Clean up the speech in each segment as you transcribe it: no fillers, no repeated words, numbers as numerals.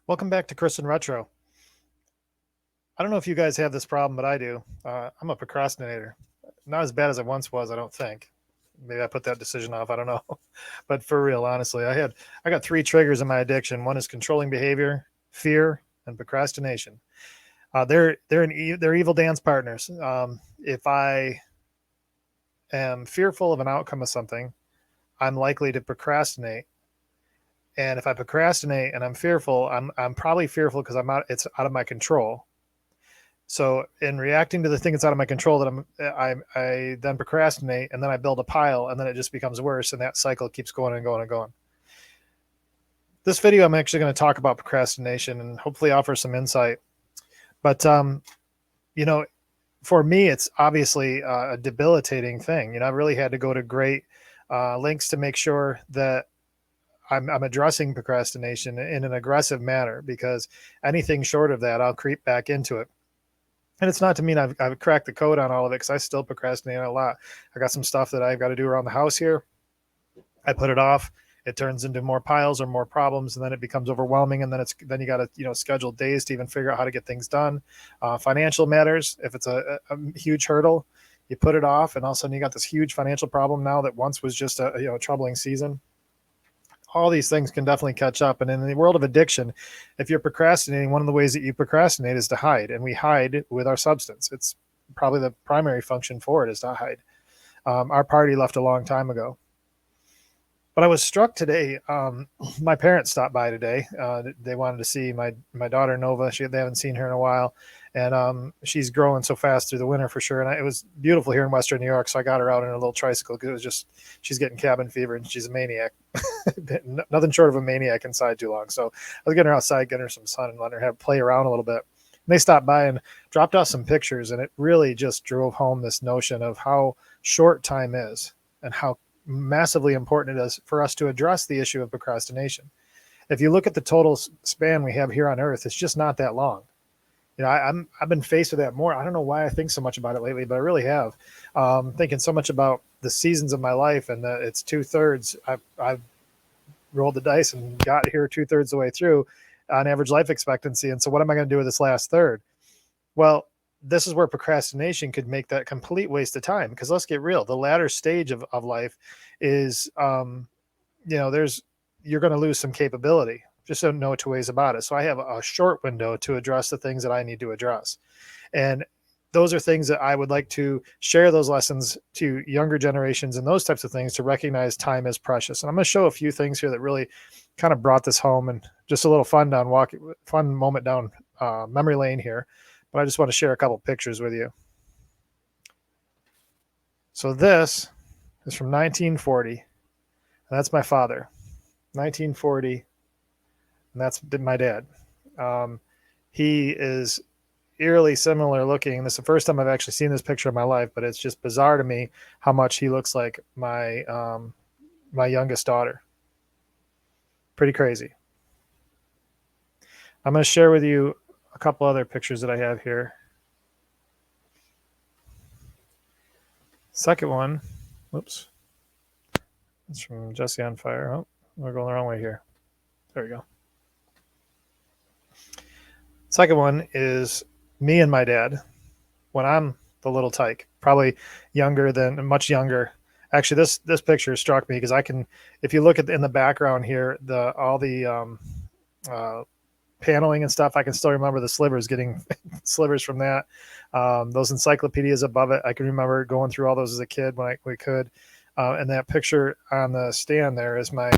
Welcome back to Chris and Retro. I don't know if you guys have this problem, but I do. I'm a procrastinator. Not as bad as I once was, I don't think. Maybe I put that decision off. I don't know. But for real, honestly, I got three triggers in my addiction. One is controlling behavior, fear, and procrastination. They're evil dance partners. If I am fearful of an outcome of something, I'm likely to procrastinate. And if I procrastinate and I'm fearful, I'm probably fearful because it's out of my control. So in reacting to the thing that's out of my control, I then procrastinate, and then I build a pile, and then it just becomes worse, and that cycle keeps going and going and going. This video, I'm actually going to talk about procrastination and hopefully offer some insight. But you know, for me, it's obviously a debilitating thing. I really had to go to great lengths to make sure that I'm addressing procrastination in an aggressive manner, because anything short of that, I'll creep back into it. And it's not to mean I've cracked the code on all of it, because I still procrastinate a lot. I got some stuff that I've got to do around the house here. I put it off. It turns into more piles or more problems, and then it becomes overwhelming. And then you got to schedule days to even figure out how to get things done. Financial matters. If it's a huge hurdle, you put it off, and all of a sudden you got this huge financial problem now that once was just a troubling season. All these things can definitely catch up. And in the world of addiction, if you're procrastinating, one of the ways that you procrastinate is to hide. And we hide with our substance. It's probably the primary function for it, is to hide. Our party left a long time ago. But I was struck today. My parents stopped by today. They wanted to see my daughter, Nova. They haven't seen her in a while. And she's growing so fast through the winter for sure. And it was beautiful here in Western New York. So I got her out in a little tricycle, because she's getting cabin fever and she's a maniac. Nothing short of a maniac inside too long. So I was getting her outside, getting her some sun, and letting her play around a little bit. And they stopped by and dropped off some pictures. And it really just drove home this notion of how short time is, and how massively important it is for us to address the issue of procrastination. If you look at the total span we have here on Earth, it's just not that long. I've been faced with that more. I don't know why I think so much about it lately, but I really have. Thinking so much about the seasons of my life, and it's 2/3. I've rolled the dice and got here 2/3 the way through on average life expectancy. And so what am I going to do with this last third? Well, this is where procrastination could make that complete waste of time. Because let's get real, the latter stage of life is, you're going to lose some capability. Just don't know two ways about it. So I have a short window to address the things that I need to address. And those are things that I would like to share those lessons to younger generations and those types of things, to recognize time is precious. And I'm going to show a few things here that really kind of brought this home, and just a little fun moment down memory lane here. But I just want to share a couple pictures with you. So this is from 1940. And that's my father. 1940. And that's my dad. He is eerily similar looking. This is the first time I've actually seen this picture in my life, but it's just bizarre to me how much he looks like my youngest daughter. Pretty crazy. I'm going to share with you a couple other pictures that I have here. Second one, whoops. It's from Jesse on Fire. Oh, we're going the wrong way here. There we go. Second one is me and my dad when I'm the little tyke, probably much younger. Actually, this picture struck me because if you look in the background here, all the paneling and stuff, I can still remember the slivers, getting slivers from that. Those encyclopedias above it, I can remember going through all those as a kid when we could. And that picture on the stand there is my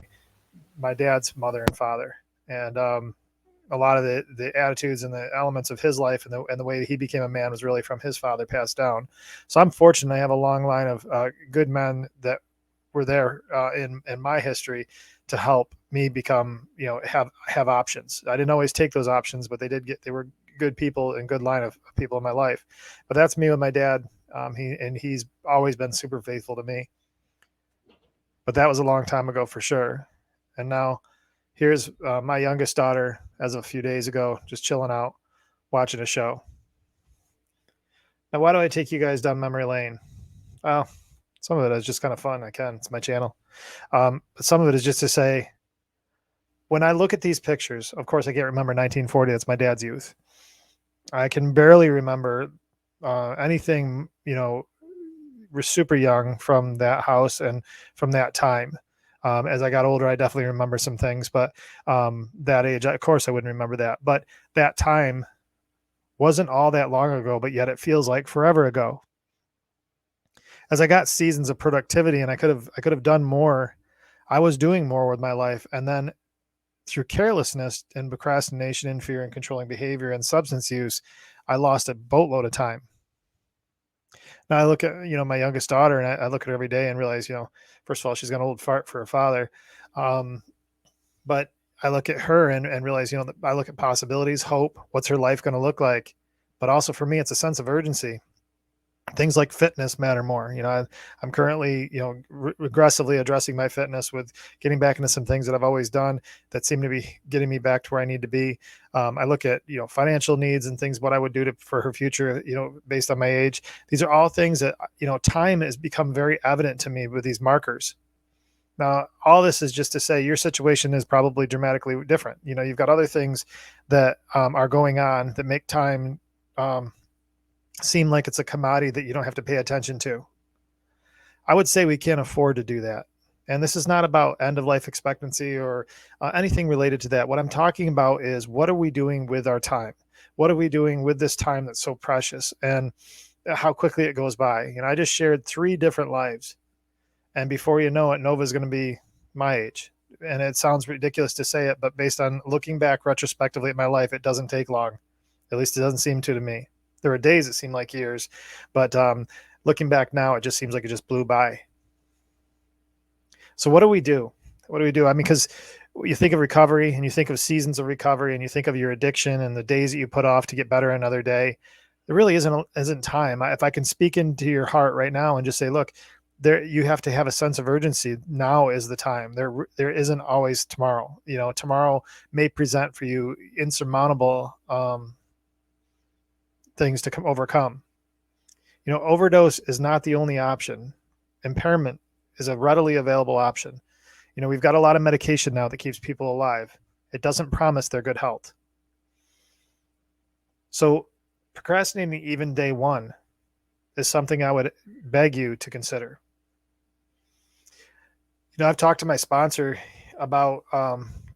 dad's mother and father. And a lot of the attitudes and the elements of his life and the way that he became a man was really from his father, passed down. So I'm fortunate I have a long line of good men that were there in my history to help me become, have options. I didn't always take those options, but they were good people and good line of people in my life. But that's me with my dad. He's always been super faithful to me. But that was a long time ago for sure. And now here's my youngest daughter as of a few days ago, just chilling out, watching a show. Now, why do I take you guys down memory lane? Well, some of it is just kind of fun. It's my channel. But some of it is just to say, when I look at these pictures, of course, I can't remember 1940. That's my dad's youth. I can barely remember anything, we're super young from that house and from that time. As I got older, I definitely remember some things, but that age, of course, I wouldn't remember that. But that time wasn't all that long ago, but yet it feels like forever ago. As I got seasons of productivity and I could have done more, I was doing more with my life. And then through carelessness and procrastination and fear and controlling behavior and substance use, I lost a boatload of time. Now I look at, my youngest daughter, and I look at her every day and realize, first of all, she's got an old fart for her father. Um, but I look at her and realize, I look at possibilities, hope, what's her life going to look like? But also for me, it's a sense of urgency. Things like fitness matter more. I'm currently, aggressively addressing my fitness with getting back into some things that I've always done that seem to be getting me back to where I need to be. I look at, financial needs and things, what I would do for her future, based on my age. These are all things that, time has become very evident to me with these markers. Now, all this is just to say your situation is probably dramatically different. You've got other things that are going on that make time seem like it's a commodity that you don't have to pay attention to. I would say we can't afford to do that. And this is not about end of life expectancy or anything related to that. What I'm talking about is, what are we doing with our time? What are we doing with this time that's so precious, and how quickly it goes by? I just shared 3 different lives. And before you know it, Nova's going to be my age. And it sounds ridiculous to say it, but based on looking back retrospectively at my life, it doesn't take long. At least it doesn't seem to me. There were days that seemed like years, but looking back now, it just seems like it just blew by. So what do we do? What do we do? I mean, because you think of recovery and you think of seasons of recovery and you think of your addiction and the days that you put off to get better another day. There really isn't time. If I can speak into your heart right now and just say, look, you have to have a sense of urgency. Now is the time. There isn't always tomorrow. Tomorrow may present for you insurmountable things to overcome. Overdose is not the only option. Impairment is a readily available option. We've got a lot of medication now that keeps people alive. It doesn't promise their good health. So procrastinating even day one is something I would beg you to consider. I've talked to my sponsor about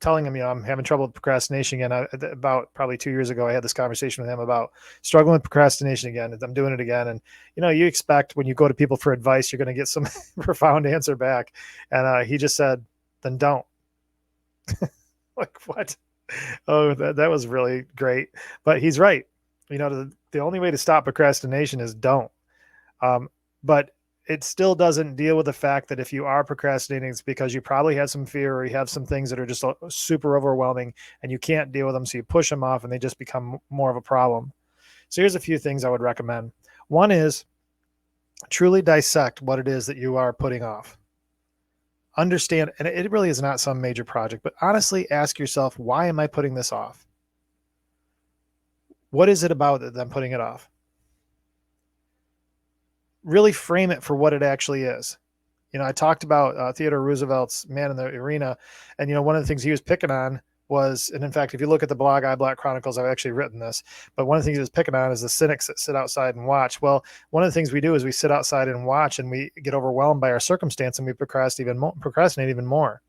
telling him, I'm having trouble with procrastination again. About probably 2 years ago, I had this conversation with him about struggling with procrastination again. I'm doing it again. And, you expect when you go to people for advice, you're going to get some profound answer back. And he just said, then don't. Like, what? Oh, that was really great. But he's right. The only way to stop procrastination is don't. But it still doesn't deal with the fact that if you are procrastinating, it's because you probably have some fear or you have some things that are just super overwhelming and you can't deal with them. So you push them off and they just become more of a problem. So here's a few things I would recommend. One is truly dissect what it is that you are putting off. Understand, and it really is not some major project, but honestly ask yourself, why am I putting this off? What is it about that I'm putting it off? Really frame it for what it actually is. I talked about Theodore Roosevelt's Man in the Arena, and one of the things he was picking on was, and in fact, if you look at the blog iBlack Chronicles, I've actually written this, but one of the things he was picking on is the cynics that sit outside and watch. Well, one of the things we do is we sit outside and watch, and we get overwhelmed by our circumstance, and we procrastinate even more.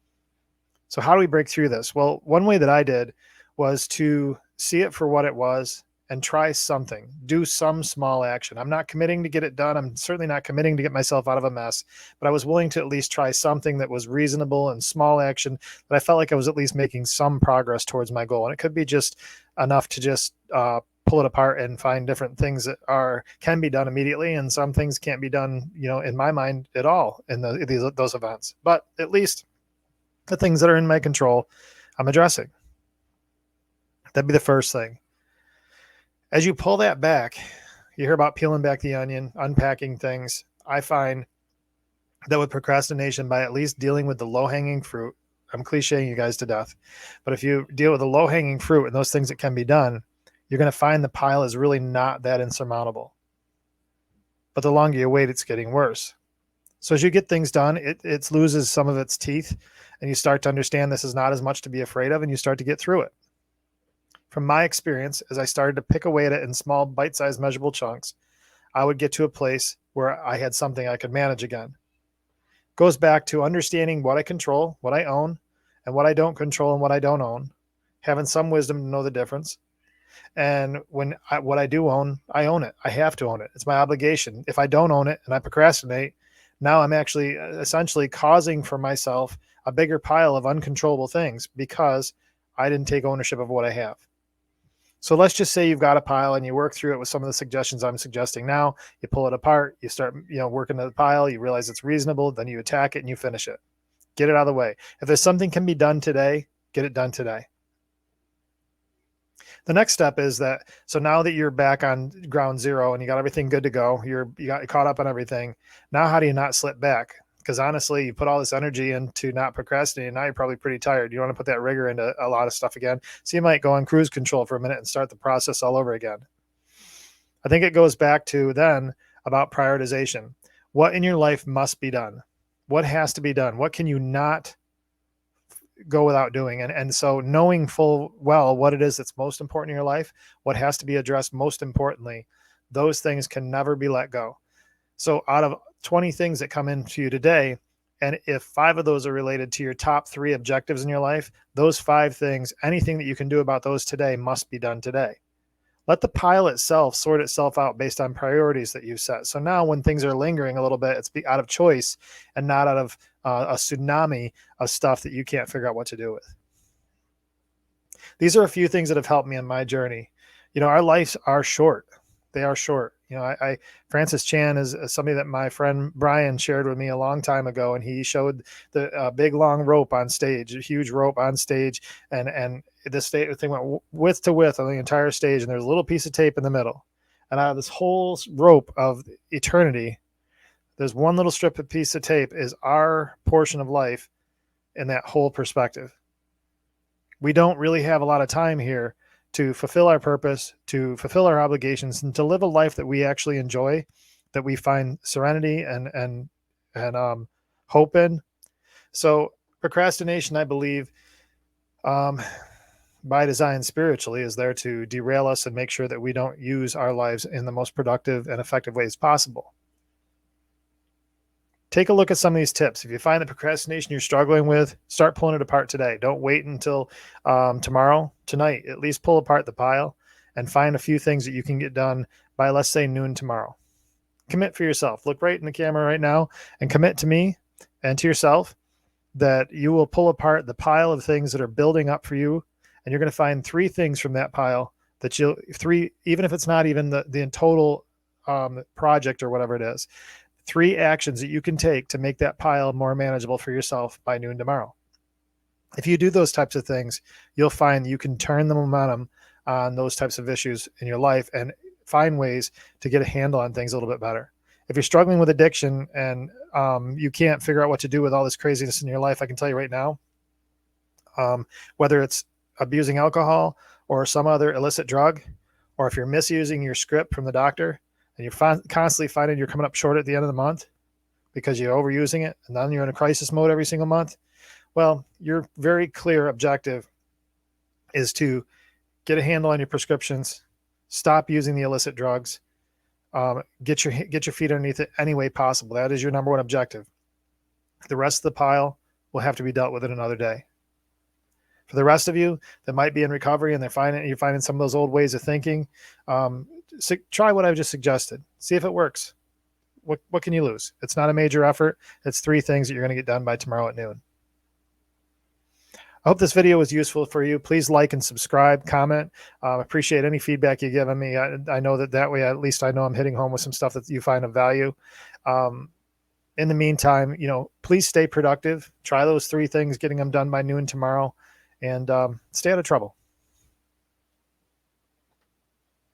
So how do we break through this? Well, one way that I did was to see it for what it was and try something, do some small action. I'm not committing to get it done. I'm certainly not committing to get myself out of a mess, but I was willing to at least try something that was reasonable and small action that I felt like I was at least making some progress towards my goal. And it could be just enough to just pull it apart and find different things that can be done immediately. And some things can't be done, in my mind at all in those events, but at least the things that are in my control, I'm addressing. That'd be the first thing. As you pull that back, you hear about peeling back the onion, unpacking things. I find that with procrastination, by at least dealing with the low-hanging fruit, I'm clicheing you guys to death, but if you deal with the low-hanging fruit and those things that can be done, you're going to find the pile is really not that insurmountable. But the longer you wait, it's getting worse. So as you get things done, it loses some of its teeth, and you start to understand this is not as much to be afraid of, and you start to get through it. From my experience, as I started to pick away at it in small, bite-sized, measurable chunks, I would get to a place where I had something I could manage again. Goes back to understanding what I control, what I own, and what I don't control and what I don't own. Having some wisdom to know the difference. And what I do own, I own it. I have to own it. It's my obligation. If I don't own it and I procrastinate, now I'm actually essentially causing for myself a bigger pile of uncontrollable things because I didn't take ownership of what I have. So let's just say you've got a pile and you work through it with some of the suggestions I'm suggesting now. You pull it apart, you start, working the pile, you realize it's reasonable, then you attack it and you finish it. Get it out of the way. If there's something can be done today, get it done today. The next step is that, so now that you're back on ground zero and you got everything good to go, you got caught up on everything. Now, how do you not slip back? Because honestly, you put all this energy into not procrastinating. Now you're probably pretty tired. You don't want to put that rigor into a lot of stuff again. So you might go on cruise control for a minute and start the process all over again. I think it goes back to then about prioritization. What in your life must be done? What has to be done? What can you not go without doing? And so knowing full well what it is that's most important in your life, what has to be addressed most importantly, those things can never be let go. So out of 20 things that come into you today, and if 5 of those are related to your top 3 objectives in your life, those 5 things, anything that you can do about those today must be done today. Let the pile itself sort itself out based on priorities that you set. So now when things are lingering a little bit, it's out of choice and not out of a tsunami of stuff that you can't figure out what to do with. These are a few things that have helped me in my journey. Our lives are short. They are short. Francis Chan is somebody that my friend Brian shared with me a long time ago, and he showed the big long rope on stage, a huge rope on stage, and this thing went width to width on the entire stage, and there's a little piece of tape in the middle. And out of this whole rope of eternity, there's one little strip of piece of tape is our portion of life in that whole perspective. We don't really have a lot of time here to fulfill our purpose, to fulfill our obligations, and to live a life that we actually enjoy, that we find serenity and hope in. So procrastination, I believe, by design spiritually, is there to derail us and make sure that we don't use our lives in the most productive and effective ways possible. Take a look at some of these tips. If you find the procrastination you're struggling with, start pulling it apart today. Don't wait until tomorrow, tonight. At least pull apart the pile and find a few things that you can get done by, let's say, noon tomorrow. Commit for yourself. Look right in the camera right now and commit to me and to yourself that you will pull apart the pile of things that are building up for you, and you're going to find 3 things from that pile that even if it's not even the total project or whatever it is, 3 actions that you can take to make that pile more manageable for yourself by noon tomorrow. If you do those types of things, you'll find you can turn the momentum on those types of issues in your life and find ways to get a handle on things a little bit better. If you're struggling with addiction and you can't figure out what to do with all this craziness in your life, I can tell you right now, whether it's abusing alcohol or some other illicit drug, or if you're misusing your script from the doctor and you're constantly finding you're coming up short at the end of the month because you're overusing it and then you're in a crisis mode every single month, well, your very clear objective is to get a handle on your prescriptions, stop using the illicit drugs, get your feet underneath it any way possible. That is your number one objective. The rest of the pile will have to be dealt with in another day. For the rest of you that might be in recovery and you're finding some of those old ways of thinking, try what I've just suggested. See if it works. What can you lose? It's not a major effort. It's 3 things that you're going to get done by tomorrow at noon. I hope this video was useful for you. Please like and subscribe, comment. Appreciate any feedback you give on me. I know that way, at least I know I'm hitting home with some stuff that you find of value. In the meantime, please stay productive. Try those 3 things, getting them done by noon tomorrow, and stay out of trouble.